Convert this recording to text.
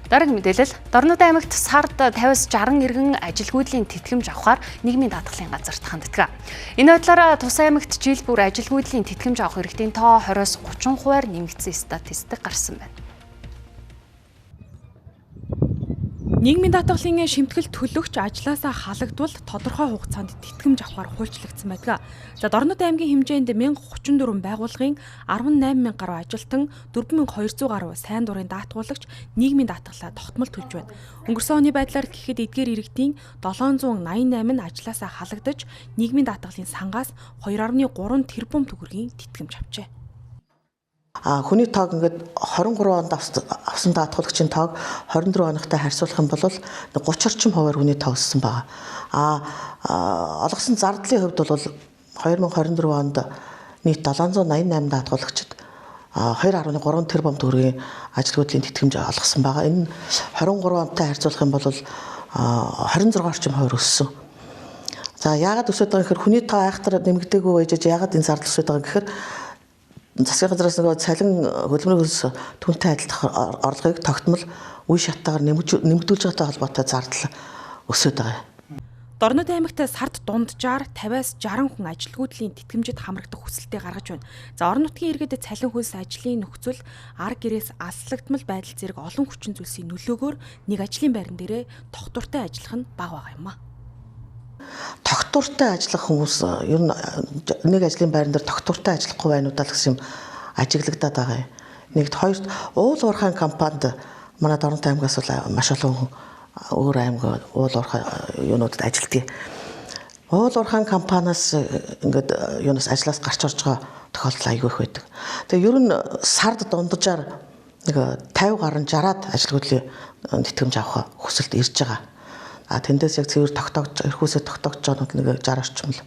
Дараагийн мэдээлэл Дорнод аймагт сард 50-60 иргэн ажилгүйдлийн тэтгэмж авахаар нийгмийн даатгалын газарт ханддаг. Энэ байдлаараа тус аймагт жил бүр ажилгүйдлийн тэтгэмж авах эрхтийн тоо 20-с 30% нэмэгдсэн статистик гарсан байна. Нийгмийн даатгалын шимтгэл төлөгч ажлаасаа халагдвал тодорхой хугацаанд тэтгэмж авахар хуульчлагдсан байдаг. За Дорнод аймгийн хэмжээнд 1034 байгууллагын 18,000 гаруй ажилтан 4200 гаруй сайн дурын даатгуулагч нийгмийн даатгалаа тогтмол төлж байна. Өнгөрсөн оны байдлаар гэхэд эдгээр иргэдийн 788 нь ажлаасаа халагдаж нийгмийн даатгалын сангаас 2.3 тэрбум төгрөгийн тэтгэмж авчээ. Хүний тоог ингээд 23 онд авсан даатгуулагчийн тоог 24 оногтой харьцуулах юм бол 30 орчим хувиар хүний тоог өссөн байна. Олгосон зардлын хувьд бол 2024 онд нийт 788 даатгуулагчид 2.3 тэрбум төгрөгийн ажилгүйдлийн тэтгэмж олгосон байна. Энэ 23 онтой харьцуулах юм бол 26 орчим хувиар өссөн. За яагаад өсөж байгаа гэхээр хүний тоо айхтар нэмэгдээгүй байж яагаад энэ зардал өсөж байгаа гэхээр засгийн газраас нөгөө цалин хөдөлмөрийн хөлс түнтэй адилдах орлогыг тогтмол үе шаттайгаар нэмэгдүүлж байгаатай холбоотой зардал өсөж байгаа. Дорнод аймагт сард дунджаар 50-аас 60 хүн ажилгүйдлийн тэтгэмжид хамрагдах хүсэлтээ гаргаж байна. За орон нутгийн иргэд цалин хөлс ажлын нөхцөл арга гэрээс алслагдмал байдал зэрэг олон хүчин зүйлсийн нөлөөгөөр нэг ажлын байран дээрээ тогтвортой ажиллах нь бага байгаа юм а. Тогтвортой ажиллах хүмүүс ер нь нэг ажлын байран дээр тогтвортой ажиллахгүй байнуудаа л гэсэн юм ажиглагдаад байгаа юм. Нэгд хоёрт уул уурхайн компанид манай Дорнод аймгаас бол маш олон өөр аймаг уул уурхай юунуудад ажилтгийг. Уул уурхайн компаниас ингээд юунаас ажлаас гарч орж байгаа тохиолдол аягүй их байдаг. Тэгээ ер нь сард дунджаар нэг 50 гаруй 60-аад ажилгүйдлийн тэтгэмж авах хүсэлт ирж байгаа. Тэндээс яг цэвэр эрхүүсээ тогтоогч байгаа нэг 60 орчим л